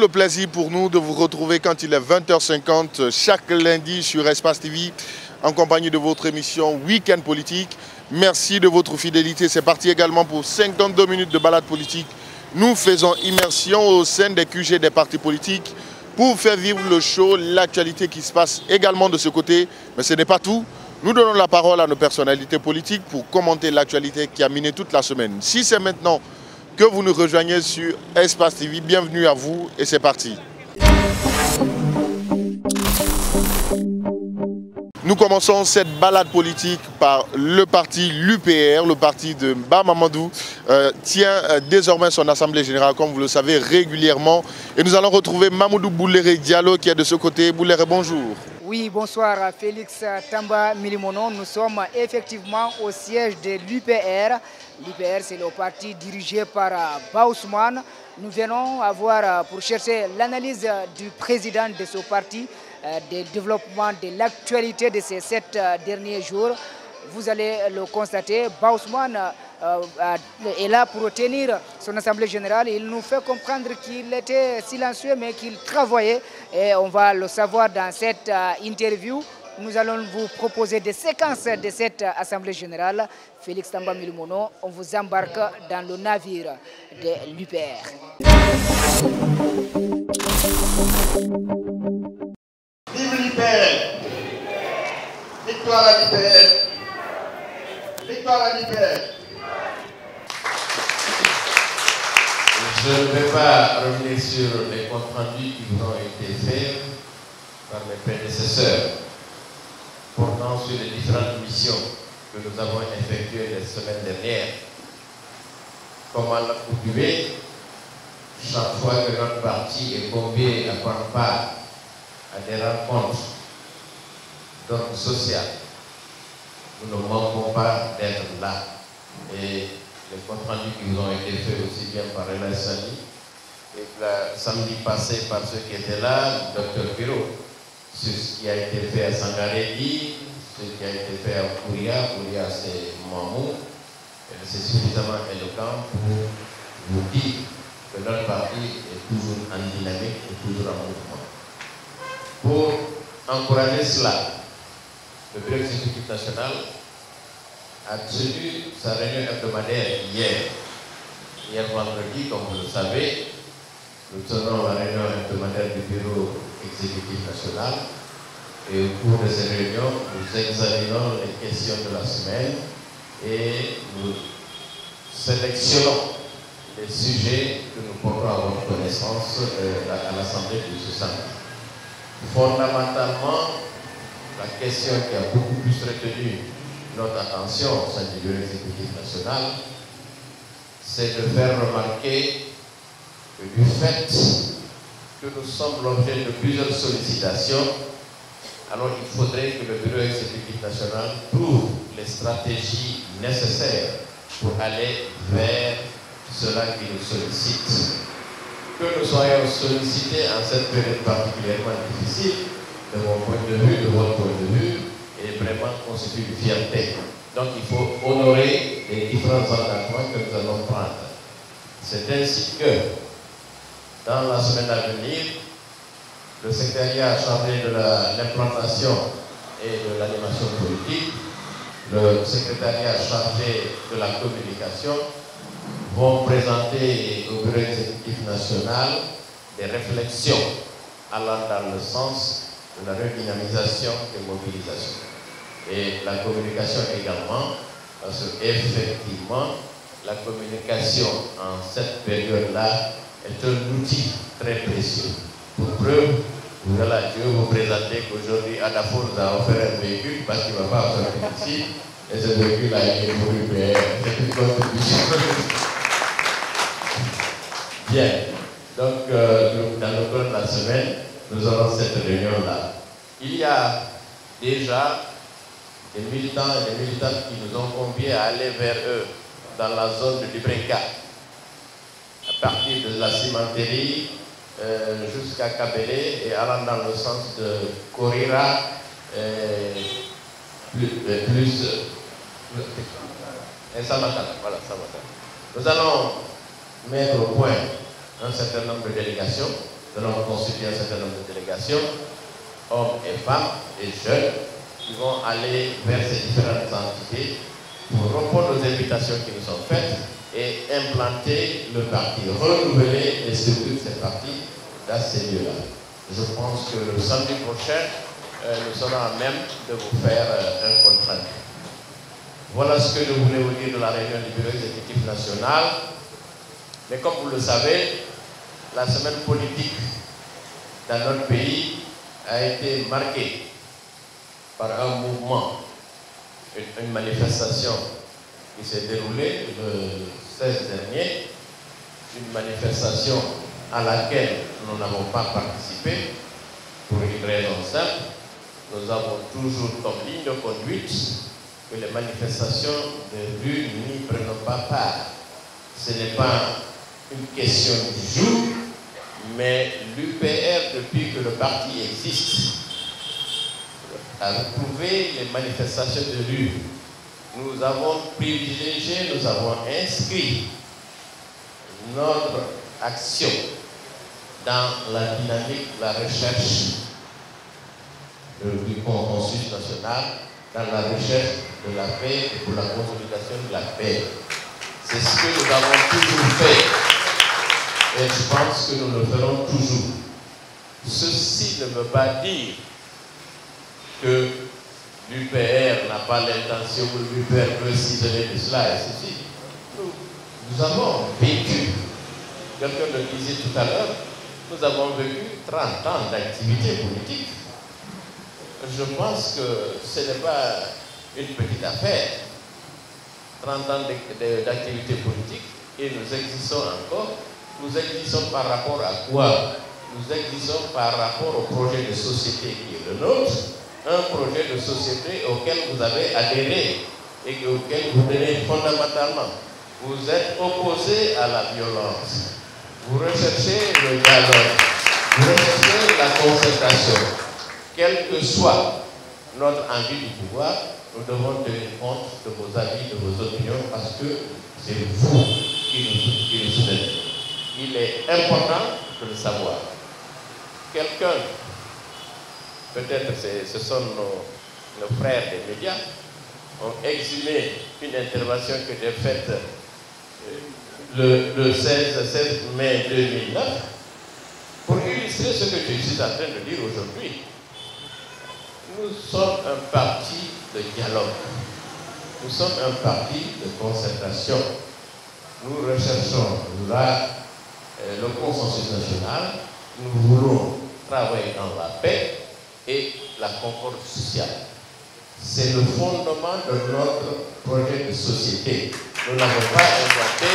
plaisir pour nous de vous retrouver quand il est 20h50 chaque lundi sur Espace TV en compagnie de votre émission Week-end Politique. Merci de votre fidélité. C'est parti également pour 52 minutes de balade politique. Nous faisons immersion au sein des QG des partis politiques pour faire vivre le show, l'actualité qui se passe également de ce côté. Mais ce n'est pas tout. Nous donnons la parole à nos personnalités politiques pour commenter l'actualité qui a miné toute la semaine. Si c'est maintenant que vous nous rejoignez sur Espace TV, bienvenue à vous et c'est parti. Nous commençons cette balade politique par le parti l'UPR, le parti de Mba Mamadou, tient désormais son assemblée générale, comme vous le savez, régulièrement. Et nous allons retrouver Mamoudou Bouléré Diallo qui est de ce côté. Bouléré, bonjour. Oui, bonsoir Félix Tamba Milimono. Nous sommes effectivement au siège de l'UPR. L'UPR, c'est le parti dirigé par Baousmane. Nous venons avoir pour chercher l'analyse du président de ce parti, des développements, de l'actualité de ces 7 derniers jours. Vous allez le constater, Baousmane est là pour tenir son assemblée générale. Il nous fait comprendre qu'il était silencieux mais qu'il travaillait et on va le savoir dans cette interview. Nous allons vous proposer des séquences de cette assemblée générale. Félix Tamba Milimono, on vous embarque dans le navire de l'UPR. Vive l'UPR! Victoire à l'UPR! Victoire à l'UPR! Je ne vais pas revenir sur les comptes rendus qui vous ont été faits par mes prédécesseurs portant sur les différentes missions que nous avons effectuées les semaines dernières. Comme à l'accoutumée, chaque fois que notre parti est convié à prendre part à des rencontres d'ordre social, nous ne manquons pas d'être là. Et les comptes rendus qui vous ont été faits aussi bien par Ella Sani et samedi passé par ceux qui étaient là, le Dr Piro, sur ce qui a été fait à Sangaredi, ce qui a été fait à Kouria. Kouria c'est Mamou, c'est suffisamment éloquent pour vous dire que notre parti est toujours en dynamique et toujours en mouvement. Pour encourager cela, le bureau exécutif national a tenu sa réunion hebdomadaire hier vendredi, comme vous le savez. Nous tenons la réunion hebdomadaire du bureau exécutif national et au cours de ces réunions, nous examinons les questions de la semaine et nous sélectionnons les sujets que nous portons à votre connaissance à l'Assemblée de ce samedi. Fondamentalement, la question qui a beaucoup plus retenu notre attention au sein du bureau exécutif national, c'est de faire remarquer que du fait que nous sommes l'objet de plusieurs sollicitations, alors il faudrait que le bureau exécutif national trouve les stratégies nécessaires pour aller vers cela qui nous sollicite. Que nous soyons sollicités en cette période particulièrement difficile, de mon point de vue, de votre point de vue, et vraiment constitue une fierté. Donc il faut honorer les différents engagements que nous allons prendre. C'est ainsi que, dans la semaine à venir, le secrétariat chargé de l'implantation et de l'animation politique, le secrétariat chargé de la communication, vont présenter au bureau exécutif national des réflexions allant dans le sens de la redynamisation et mobilisation. Et la communication également, parce qu'effectivement, la communication en cette période-là est un outil très précieux. Pour preuve, voilà, je vais vous présenter qu'aujourd'hui, Adafour nous a offert un véhicule parce qu'il ne va pas sortir ici, et ce véhicule a été pour l'UPR. C'est une contribution. Bien, donc dans le cours de la semaine, nous aurons cette réunion-là. Il y a déjà des militants et des militantes qui nous ont conviés à aller vers eux dans la zone de Librenka, à partir de la cimenterie jusqu'à Kabele et allant dans le sens de Korira plus et Samatan. Voilà, Samatan. Nous allons mettre au point un certain nombre de délégations. Nous nous allons constituer un certain nombre de délégations, hommes et femmes et jeunes, qui vont aller vers ces différentes entités pour répondre aux invitations qui nous sont faites et implanter le parti, renouveler les structures de ces partis dans ces lieux-là. Je pense que le samedi prochain, nous serons à même de vous faire un compte rendu. Voilà ce que je voulais vous dire de la réunion du bureau exécutif national. Mais comme vous le savez, la semaine politique dans notre pays a été marquée par un mouvement, une manifestation qui s'est déroulée le 16 dernier, une manifestation à laquelle nous n'avons pas participé pour une raison simple. Nous avons toujours comme ligne de conduite que les manifestations de rue n'y prennent pas part. Ce n'est pas une question du jour, mais l'UPR, depuis que le parti existe, a retrouvé les manifestations de rue. Nous avons privilégié, nous avons inscrit notre action dans la dynamique de la recherche du consensus national, dans la recherche de la paix et pour la consolidation de la paix. C'est ce que nous avons toujours fait et je pense que nous le ferons toujours. Ceci ne veut pas dire que l'UPR n'a pas l'intention ou l'UPR veut s'isoler de cela et ceci. Nous avons vécu, quelqu'un le disait tout à l'heure, nous avons vécu 30 ans d'activité politique. Je pense que ce n'est pas une petite affaire. 30 ans d'activité politique et nous existons encore. Nous existons par rapport à quoi? Nous existons par rapport au projet de société qui est le nôtre, un projet de société auquel vous avez adhéré et auquel vous tenez fondamentalement. Vous êtes opposé à la violence. Vous recherchez le dialogue. Vous recherchez la concertation. Quelle que soit notre envie du pouvoir, nous devons tenir compte de vos avis, de vos opinions, parce que c'est vous qui nous soutenez. Il est important de le savoir. Quelqu'un, peut-être ce sont nos frères des médias, ont exhumé une intervention que j'ai faite le 16 mai 2009 pour illustrer ce que je suis en train de dire aujourd'hui. Nous sommes un parti de dialogue. Nous sommes un parti de concertation. Nous recherchons le consensus national. Nous voulons travailler dans la paix et la concorde sociale. C'est le fondement de notre projet de société. Nous ne l'avons pas inventé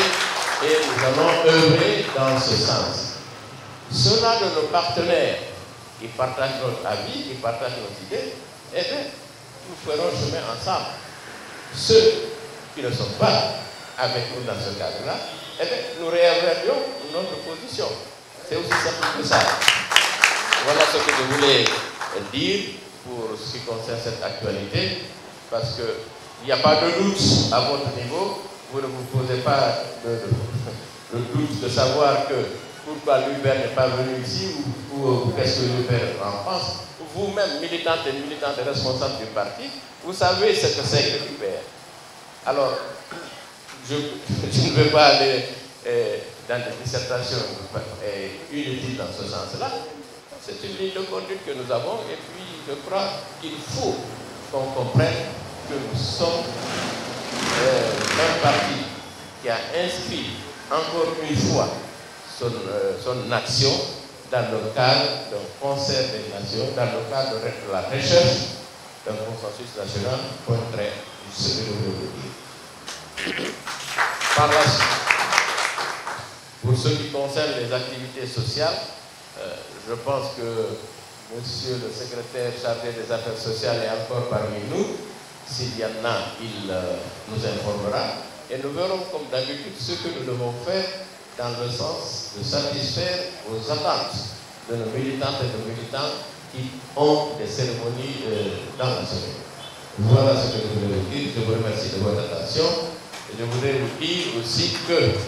et nous allons œuvrer dans ce sens. Cela de nos partenaires qui partagent notre avis, qui partagent nos idées, eh bien, nous ferons chemin ensemble. Ceux qui ne sont pas avec nous dans ce cadre-là, eh bien, nous réévaluons notre position. C'est aussi simple que ça. Voilà ce que je voulais dire pour ce qui concerne cette actualité, parce qu'il n'y a pas de doute à votre niveau. Vous ne vous posez pas le doute de savoir que pourquoi l'UPR n'est pas venu ici ou qu'est-ce que l'UPR en pense. Vous-même, militantes et militants et responsables du parti, vous savez ce que c'est que l'UPR. Alors, je ne vais pas aller dans des dissertations inutiles dans ce sens-là. C'est une ligne de conduite que nous avons et puis je crois qu'il faut qu'on comprenne que nous sommes un parti qui a inscrit encore une fois son action dans le cadre d'un concert des nations, dans le cadre de la recherche d'un consensus national contre ce que nous voulons dire. Par la suite, pour ce qui concerne les activités sociales, je pense que Monsieur le secrétaire chargé des affaires sociales est encore parmi nous. S'il y en a, il nous informera. Et nous verrons comme d'habitude ce que nous devons faire dans le sens de satisfaire aux attentes de nos militantes et de nos militants qui ont des cérémonies dans la semaine. Voilà ce que je voulais vous dire. Je vous remercie de votre attention. Et je voudrais vous dire aussi que,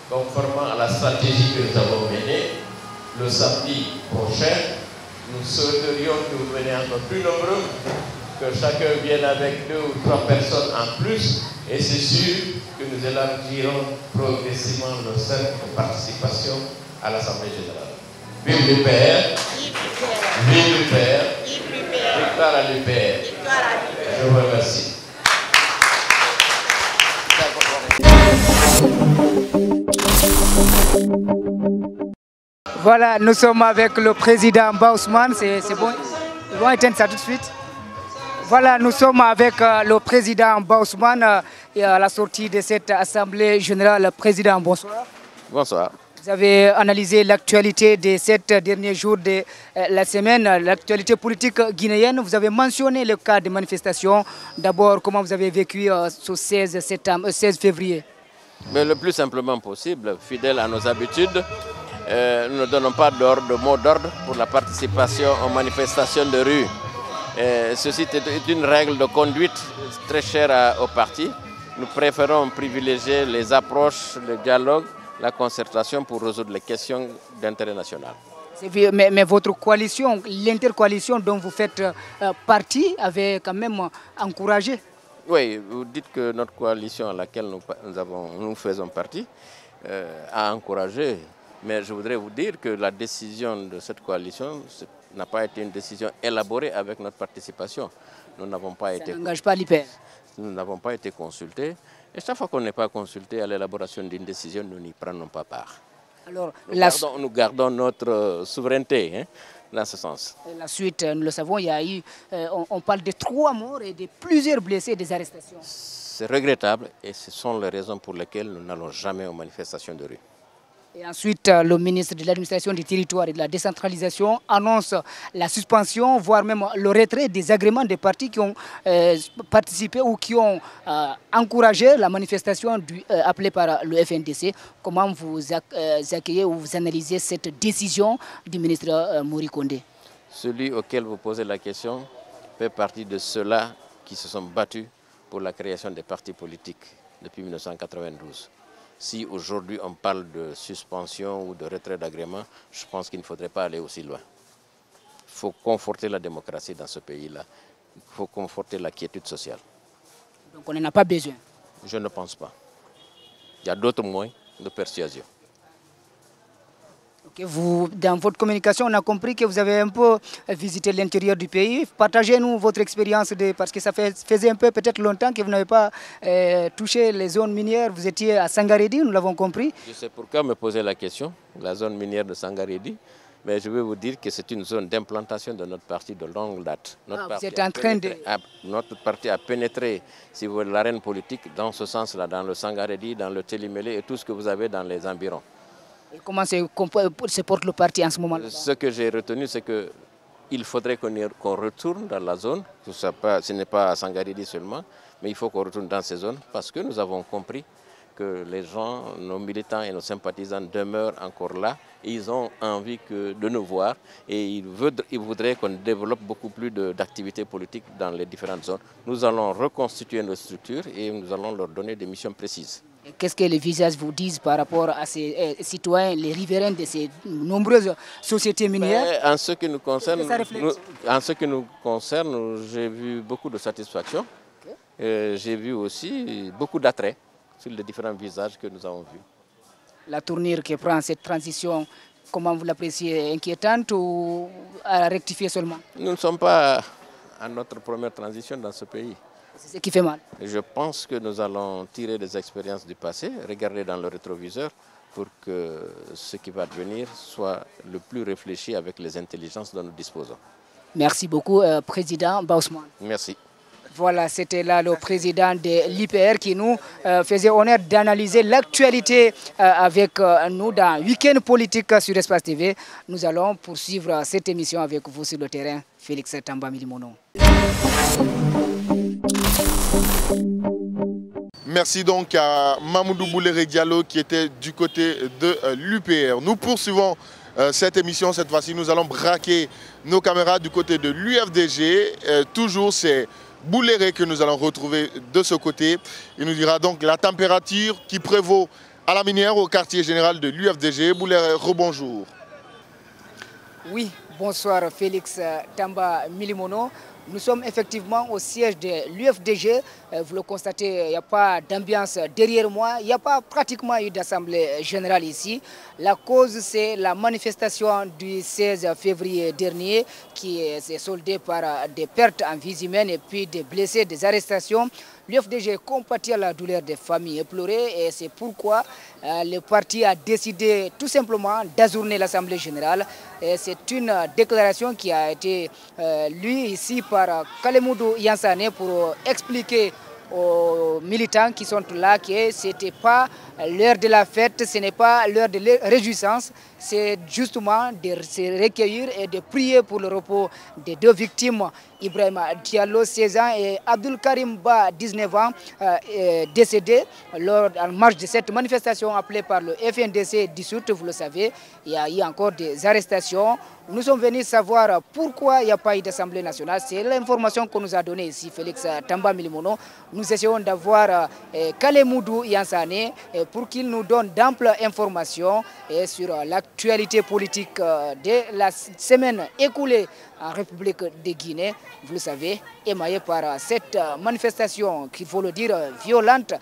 conformément à la stratégie que nous avons menée, le samedi prochain, nous souhaiterions que vous veniez encore plus nombreux, que chacun vienne avec 2 ou 3 personnes en plus, et c'est sûr que nous élargirons progressivement le cercle de participation à l'Assemblée générale. Vive l'UPR! Vive l'UPR! Victoire à l'UPR! Je vous remercie. Voilà, nous sommes avec le président Bausman, c'est bon, ils vont éteindre ça tout de suite. Voilà, nous sommes avec le président Bausman à la sortie de cette assemblée générale. Président, bonsoir. Bonsoir. Vous avez analysé l'actualité de ces derniers jours de la semaine, l'actualité politique guinéenne. Vous avez mentionné le cas des manifestations. D'abord, comment vous avez vécu ce 16 février? Mais le plus simplement possible, fidèle à nos habitudes. Nous ne donnons pas de mot d'ordre pour la participation aux manifestations de rue. Ceci est une règle de conduite très chère au parti. Nous préférons privilégier les approches, le dialogue, la concertation pour résoudre les questions d'intérêt national. Mais votre coalition, l'intercoalition dont vous faites partie, avait quand même encouragé? Oui, vous dites que notre coalition à laquelle nous faisons partie a encouragé. Mais je voudrais vous dire que la décision de cette coalition n'a pas été une décision élaborée avec notre participation. Nous n'avons pas été... Ça n'engage pas l'IPR. Nous n'avons pas été consultés. Et chaque fois qu'on n'est pas consulté à l'élaboration d'une décision, nous n'y prenons pas part. Alors, nous gardons notre souveraineté dans ce sens. La suite, nous le savons, il y a eu, on parle de 3 morts et de plusieurs blessés, des arrestations. C'est regrettable et ce sont les raisons pour lesquelles nous n'allons jamais aux manifestations de rue. Et ensuite, le ministre de l'administration du territoire et de la décentralisation annonce la suspension, voire même le retrait des agréments des partis qui ont participé ou qui ont encouragé la manifestation appelée par le FNDC. Comment vous accueillez ou vous analysez cette décision du ministre Mori Kondé? Celui auquel vous posez la question fait partie de ceux-là qui se sont battus pour la création des partis politiques depuis 1992. Si aujourd'hui on parle de suspension ou de retrait d'agrément, je pense qu'il ne faudrait pas aller aussi loin. Il faut conforter la démocratie dans ce pays-là. Il faut conforter la quiétude sociale. Donc on n'en a pas besoin? Je ne pense pas. Il y a d'autres moyens de persuasion. Okay, dans votre communication, on a compris que vous avez un peu visité l'intérieur du pays. Partagez-nous votre expérience, parce que ça faisait un peu, peut-être longtemps que vous n'avez pas touché les zones minières. Vous étiez à Sangaredi, nous l'avons compris. Je sais pourquoi me poser la question, la zone minière de Sangaredi. Mais je vais vous dire que c'est une zone d'implantation de notre parti de longue date. Notre parti a pénétré, si vous voulez, l'arène politique dans ce sens-là, dans le Sangaredi, dans le Télimélé et tout ce que vous avez dans les environs. Et comment se porte le parti en ce moment-là? Ce que j'ai retenu, c'est qu'il faudrait qu'on retourne dans la zone. Ce n'est pas à Sangaredi seulement, mais il faut qu'on retourne dans ces zones parce que nous avons compris que les gens, nos militants et nos sympathisants demeurent encore là. Et ils ont envie de nous voir et ils voudraient qu'on développe beaucoup plus d'activités politiques dans les différentes zones. Nous allons reconstituer nos structures et nous allons leur donner des missions précises. Qu'est-ce que les visages vous disent par rapport à ces citoyens, les riverains de ces nombreuses sociétés minières? En ce qui nous concerne, j'ai vu beaucoup de satisfaction. Okay. J'ai vu aussi beaucoup d'attrait sur les différents visages que nous avons vus. La tournure que prend cette transition, comment vous l'appréciez? Inquiétante ou à rectifier seulement? Nous ne sommes pas à notre première transition dans ce pays. C'est ce qui fait mal. Je pense que nous allons tirer des expériences du passé, regarder dans le rétroviseur pour que ce qui va advenir soit le plus réfléchi avec les intelligences dont nous disposons. Merci beaucoup, Président Bausman. Merci. Voilà, c'était là le président de l'IPR qui nous faisait honneur d'analyser l'actualité avec nous dans Week-end politique sur Espace TV. Nous allons poursuivre cette émission avec vous sur le terrain. Félix Tamba Milimono. Merci donc à Mamoudou Bouléré Diallo qui était du côté de l'UPR. Nous poursuivons cette émission. Cette fois-ci, nous allons braquer nos caméras du côté de l'UFDG. Toujours, c'est Bouléré que nous allons retrouver de ce côté. Il nous dira donc la température qui prévaut à la minière au quartier général de l'UFDG. Bouléré, rebonjour. Oui, bonsoir Félix Tamba Milimono. Nous sommes effectivement au siège de l'UFDG. Vous le constatez, il n'y a pas d'ambiance derrière moi. Il n'y a pas pratiquement eu d'assemblée générale ici. La cause, c'est la manifestation du 16 février dernier qui s'est soldée par des pertes en vies humaines et puis des blessés, des arrestations. L'UFDG compatit à la douleur des familles éplorées et c'est pourquoi le parti a décidé tout simplement d'ajourner l'Assemblée générale. C'est une déclaration qui a été lue ici par Kalemoudou Yansane pour expliquer aux militants qui sont là que ce n'était pas l'heure de la fête, ce n'est pas l'heure de réjouissance, c'est justement de se recueillir et de prier pour le repos des deux victimes, Ibrahima Diallo, 16 ans, et Abdul Karim Ba, 19 ans, décédés en marge de cette manifestation appelée par le FNDC dissoute, vous le savez. Il y a eu encore des arrestations. Nous sommes venus savoir pourquoi il n'y a pas eu d'Assemblée nationale. C'est l'information qu'on nous a donnée ici, Félix Tamba Milimono. Nous essayons d'avoir Kalemoudou Yansane pour qu'il nous donne d'amples informations sur l'actualité politique de la semaine écoulée en République de Guinée. Vous le savez, émaillée par cette manifestation qu'il faut le dire violente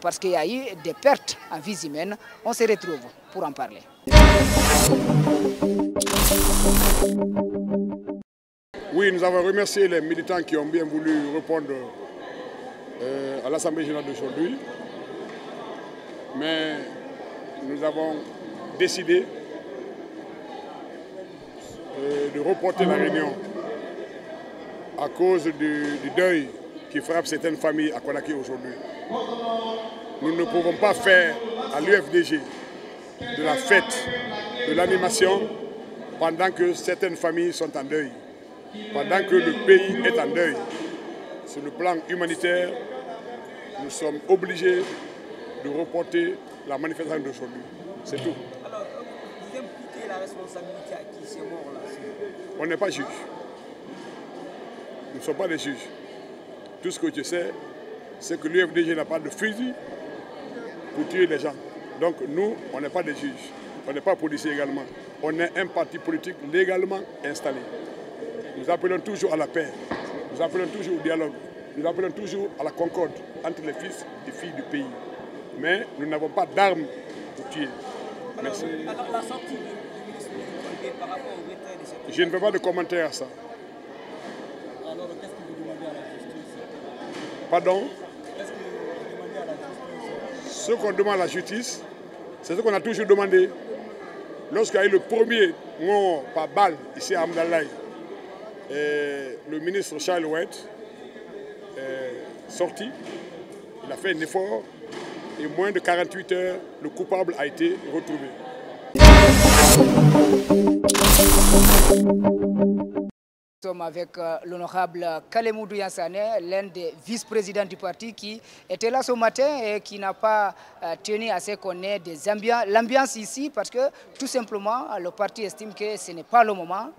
parce qu'il y a eu des pertes en vies humaines. On se retrouve pour en parler. Oui, nous avons remercié les militants qui ont bien voulu répondre à l'Assemblée générale d'aujourd'hui. Mais nous avons décidé de reporter la réunion à cause du deuil qui frappe certaines familles à Conakry aujourd'hui. Nous ne pouvons pas faire à l'UFDG de la fête, de l'animation, pendant que certaines familles sont en deuil, pendant que le pays est en deuil. Sur le plan humanitaire, nous sommes obligés de reporter la manifestation d'aujourd'hui. C'est tout. Alors, vous imputez la responsabilité à qui ces morts-là? On n'est pas juge. Nous ne sommes pas des juges. Tout ce que je sais, c'est que l'UFDG n'a pas de fusil pour tuer les gens. Donc nous, on n'est pas des juges. On n'est pas policiers également. On est un parti politique légalement installé. Nous appelons toujours à la paix. Nous appelons toujours au dialogue. Nous appelons toujours à la concorde entre les fils et filles du pays. Mais nous n'avons pas d'armes pour tuer. Merci. Alors la sortie du ministre par rapport au retrait de cette... Je ne fais pas de commentaire à ça. Alors qu'est-ce que vous demandez à la justice? Pardon? Qu'est-ce que vous demandez à la justice? Ce qu'on demande à la justice, c'est ce qu'on a toujours demandé. Lorsqu'il y a eu le premier mort par balle ici à Amdalaï, le ministre Charles White est sorti, il a fait un effort et moins de 48 heures, le coupable a été retrouvé. Nous sommes avec l'honorable Kalemoudou Yansane, l'un des vice-présidents du parti qui était là ce matin et qui n'a pas tenu à ce qu'on ait l'ambiance ici parce que tout simplement le parti estime que ce n'est pas le moment.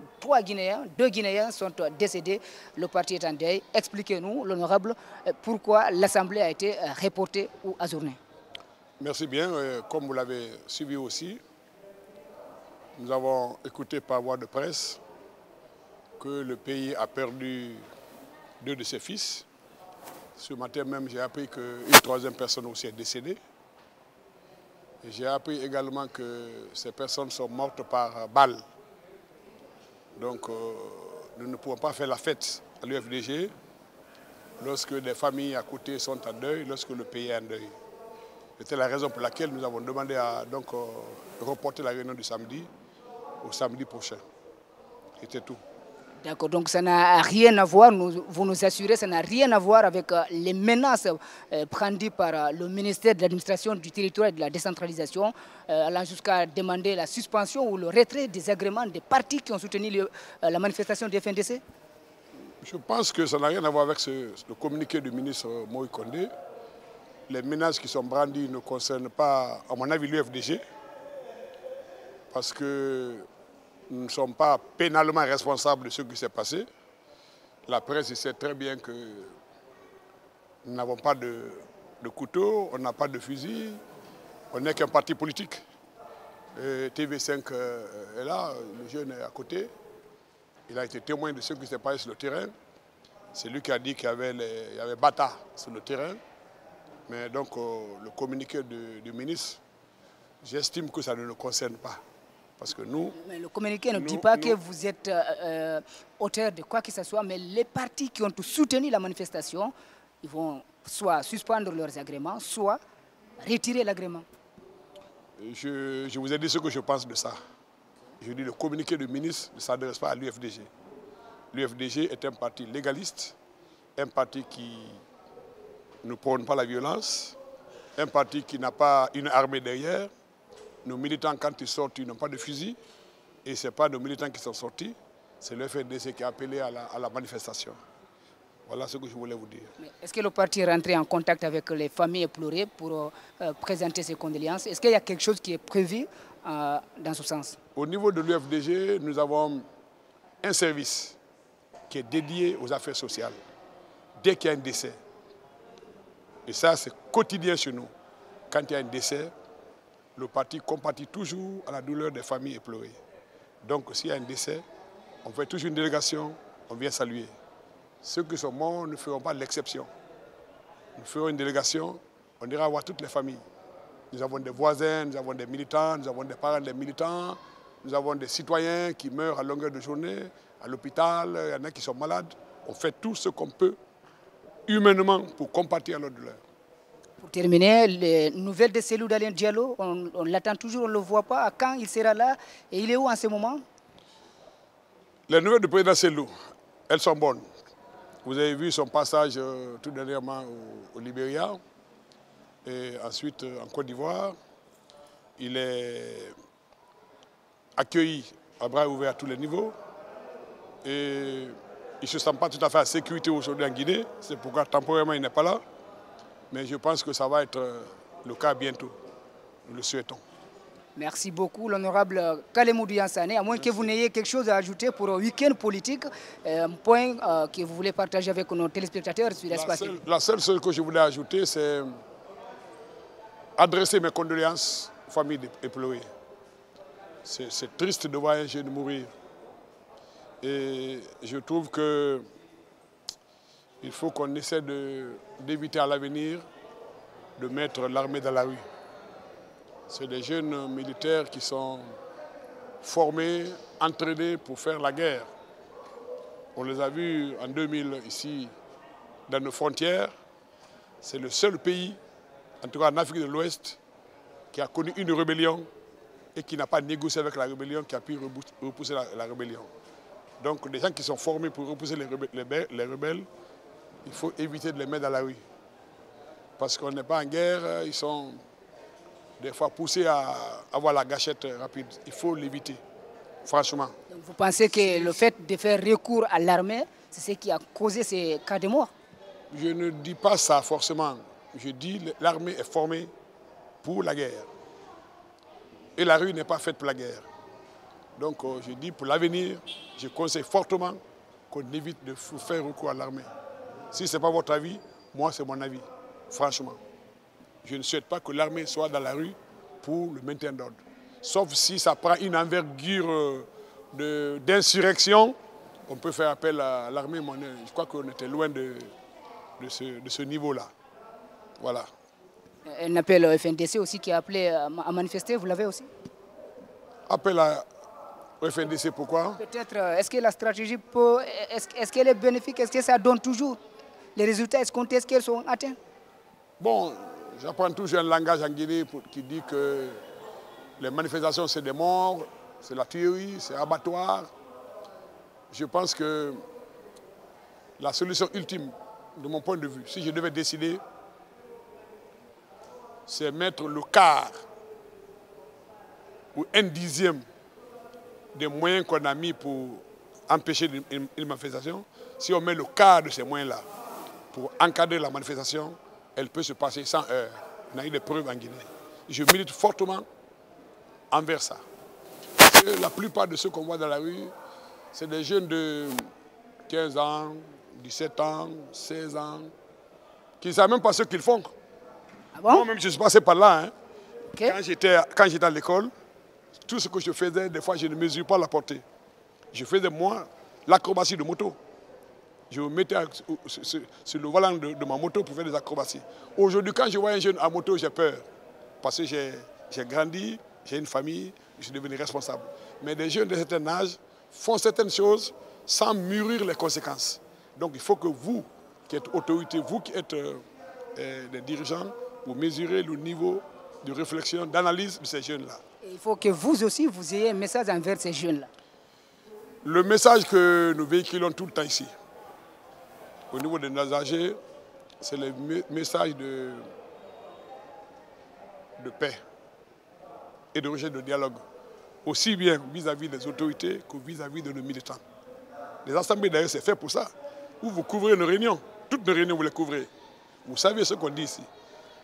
Deux Guinéens sont décédés, le parti est en deuil. Expliquez-nous, l'honorable, pourquoi l'Assemblée a été reportée ou ajournée. Merci bien. Comme vous l'avez suivi aussi, nous avons écouté par voie de presse que le pays a perdu 2 de ses fils. Ce matin même, j'ai appris qu'une 3e personne aussi est décédée. J'ai appris également que ces personnes sont mortes par balle. Donc, nous ne pouvons pas faire la fête à l'UFDG lorsque des familles à côté sont en deuil, lorsque le pays est en deuil. C'était la raison pour laquelle nous avons demandé à reporter la réunion du samedi au samedi prochain. C'était tout. D'accord, donc ça n'a rien à voir, vous nous assurez, ça n'a rien à voir avec les menaces brandies par le ministère de l'administration du territoire et de la décentralisation, allant jusqu'à demander la suspension ou le retrait des agréments des partis qui ont soutenu la manifestation du FNDC? Je pense que ça n'a rien à voir avec le communiqué du ministre Moïse Condé. Les menaces qui sont brandies ne concernent pas, à mon avis, l'UFDG, parce que nous ne sommes pas pénalement responsables de ce qui s'est passé. La presse sait très bien que nous n'avons pas de couteau, on n'a pas de fusil, on n'est qu'un parti politique. TV5 est là, le jeune est à côté. Il a été témoin de ce qui s'est passé sur le terrain. C'est lui qui a dit qu'il y avait Bata sur le terrain. Mais donc, le communiqué du ministre, j'estime que ça ne le concerne pas. Parce que nous... Mais le communiqué ne dit pas que vous êtes auteur de quoi que ce soit, mais les partis qui ont soutenu la manifestation, ils vont soit suspendre leurs agréments, soit retirer l'agrément. Je vous ai dit ce que je pense de ça. Je dis le communiqué du ministre ne s'adresse pas à l'UFDG. L'UFDG est un parti légaliste, un parti qui ne prône pas la violence, un parti qui n'a pas une armée derrière. Nos militants, quand ils sortent, ils n'ont pas de fusil. Et ce n'est pas nos militants qui sont sortis, c'est le FNDC qui a appelé à la manifestation. Voilà ce que je voulais vous dire. Est-ce que le parti est rentré en contact avec les familles éplorées pour présenter ses condoléances? Est-ce qu'il y a quelque chose qui est prévu dans ce sens? Au niveau de l'UFDG, nous avons un service qui est dédié aux affaires sociales. Dès qu'il y a un décès, et ça c'est quotidien chez nous, quand il y a un décès, le parti compatit toujours à la douleur des familles éplorées. Donc s'il y a un décès, on fait toujours une délégation, on vient saluer. Ceux qui sont morts ne feront pas l'exception. Nous ferons une délégation, on ira voir toutes les familles. Nous avons des voisins, nous avons des militants, nous avons des parents des militants, nous avons des citoyens qui meurent à longueur de journée, à l'hôpital, il y en a qui sont malades. On fait tout ce qu'on peut humainement pour compatir à leur douleur. Pour terminer, les nouvelles de Cellou Dalein Diallo, on l'attend toujours, on ne le voit pas. Quand il sera là et il est où en ce moment? Les nouvelles du président Cellou, elles sont bonnes. Vous avez vu son passage tout dernièrement au Libéria et ensuite en Côte d'Ivoire. Il est accueilli à bras ouverts à tous les niveaux et il ne se sent pas tout à fait en sécurité aujourd'hui en Guinée. C'est pourquoi temporairement il n'est pas là. Mais je pense que ça va être le cas bientôt. Nous le souhaitons. Merci beaucoup, l'honorable Kalemou Yansane. À moins que vous n'ayez quelque chose à ajouter pour un week-end politique, un point que vous voulez partager avec nos téléspectateurs sur l'espace. La seule chose que je voulais ajouter, c'est adresser mes condoléances aux familles éplorées. C'est triste de voir un jeune mourir. Et je trouve qu'il faut qu'on essaie d'éviter à l'avenir de mettre l'armée dans la rue. C'est des jeunes militaires qui sont formés, entraînés pour faire la guerre. On les a vus en 2000 ici, dans nos frontières. C'est le seul pays, en tout cas en Afrique de l'Ouest, qui a connu une rébellion et qui n'a pas négocié avec la rébellion, qui a pu repousser la rébellion. Donc des gens qui sont formés pour repousser les rebelles, il faut éviter de les mettre dans la rue. Parce qu'on n'est pas en guerre, ils sont des fois poussés à avoir la gâchette rapide. Il faut l'éviter, franchement. Donc vous pensez que le fait de faire recours à l'armée, c'est ce qui a causé ces cas de mort? Je ne dis pas ça forcément. Je dis que l'armée est formée pour la guerre. Et la rue n'est pas faite pour la guerre. Donc je dis pour l'avenir, je conseille fortement qu'on évite de faire recours à l'armée. Si ce n'est pas votre avis, moi c'est mon avis, franchement. Je ne souhaite pas que l'armée soit dans la rue pour le maintien d'ordre. Sauf si ça prend une envergure d'insurrection, on peut faire appel à l'armée. Je crois qu'on était loin de ce niveau-là. Voilà. Un appel au FNDC aussi qui a appelé à manifester, vous l'avez aussi? Appel au FNDC, pourquoi? Peut-être, est-ce que la stratégie peut, est-ce qu'elle est bénéfique? Est-ce que ça donne toujours les résultats escomptés? Est-ce qu'elles sont atteints? Bon, j'apprends toujours un langage en Guinée qui dit que les manifestations, c'est des morts, c'est la tuerie, c'est abattoir. Je pense que la solution ultime, de mon point de vue, si je devais décider, c'est mettre le quart ou un dixième des moyens qu'on a mis pour empêcher une manifestation. Si on met le quart de ces moyens-là pour encadrer la manifestation, elle peut se passer sans heurts. On a eu des preuves en Guinée. Je milite fortement envers ça. Parce que la plupart de ceux qu'on voit dans la rue, c'est des jeunes de 15 ans, 17 ans, 16 ans, qui ne savent même pas ce qu'ils font. Ah bon? Moi-même, je suis passé par là. Hein. Okay. Quand j'étais à l'école, tout ce que je faisais, des fois, je ne mesure pas la portée. Je faisais, moi, l'acrobatie de moto. Je me mettais sur le volant de ma moto pour faire des acrobaties. Aujourd'hui, quand je vois un jeune à moto, j'ai peur. Parce que j'ai grandi, j'ai une famille, je suis devenu responsable. Mais des jeunes de certain âge font certaines choses sans mûrir les conséquences. Donc il faut que vous, qui êtes autorité, vous qui êtes des dirigeants, vous mesurez le niveau de réflexion, d'analyse de ces jeunes-là. Il faut que vous aussi, vous ayez un message envers ces jeunes-là. Le message que nous véhiculons tout le temps ici, au niveau de nos âgés, c'est le message de paix et de recherche de dialogue, aussi bien vis-à-vis des autorités que vis-à-vis de nos militants. Les assemblées d'ailleurs, c'est fait pour ça. Où vous couvrez nos réunions, toutes nos réunions vous les couvrez. Vous savez ce qu'on dit ici.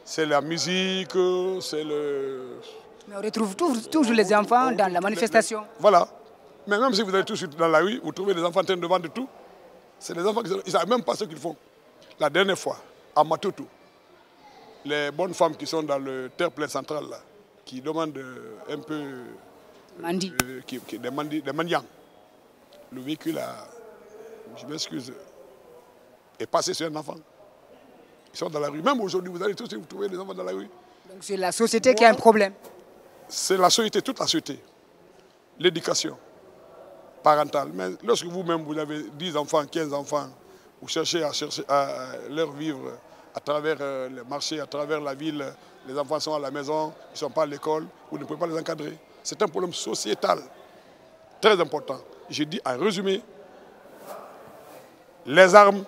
C'est la musique, c'est le... Mais on retrouve toujours les enfants dans la manifestation. Voilà. Mais même si vous allez tous dans la rue, vous trouvez des enfants en train de vendre tout. C'est des enfants qui ne savent même pas ce qu'ils font. La dernière fois, à Matoto, les bonnes femmes qui sont dans le terre-plein central, là, qui demandent un peu... Mandi. Des mendiants. Le véhicule, je m'excuse, est passé sur un enfant. Ils sont dans la rue. Même aujourd'hui, vous allez tous vous trouver des enfants dans la rue. Donc c'est la société qui a un problème. C'est la société, toute la société. L'éducation parentale. Mais lorsque vous-même, vous avez 10 enfants, 15 enfants, vous cherchez à leur vivre à travers les marchés, à travers la ville, les enfants sont à la maison, ils ne sont pas à l'école, vous ne pouvez pas les encadrer. C'est un problème sociétal très important. Je dis en résumé, les armes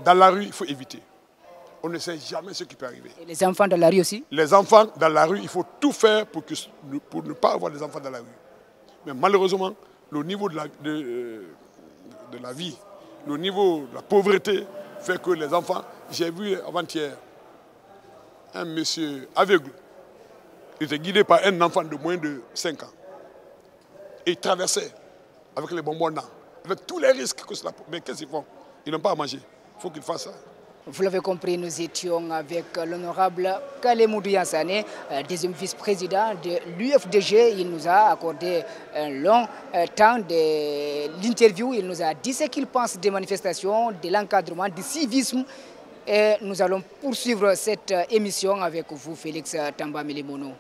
dans la rue, il faut éviter. On ne sait jamais ce qui peut arriver. Et les enfants dans la rue aussi? Les enfants dans la rue, il faut tout faire pour ne pas avoir des enfants dans la rue. Mais malheureusement, le niveau de la vie, le niveau de la pauvreté fait que les enfants... J'ai vu avant-hier un monsieur aveugle. Il était guidé par un enfant de moins de 5 ans. Et il traversait avec les bonbons là, avec tous les risques que cela... Mais qu'est-ce qu'ils font? Ils n'ont pas à manger. Il faut qu'ils fassent ça. Vous l'avez compris, nous étions avec l'honorable Kalemou Yansane, deuxième vice-président de l'UFDG. Il nous a accordé un long temps de l'interview. Il nous a dit ce qu'il pense des manifestations, de l'encadrement, du civisme. Et nous allons poursuivre cette émission avec vous, Félix Tamba Milimono.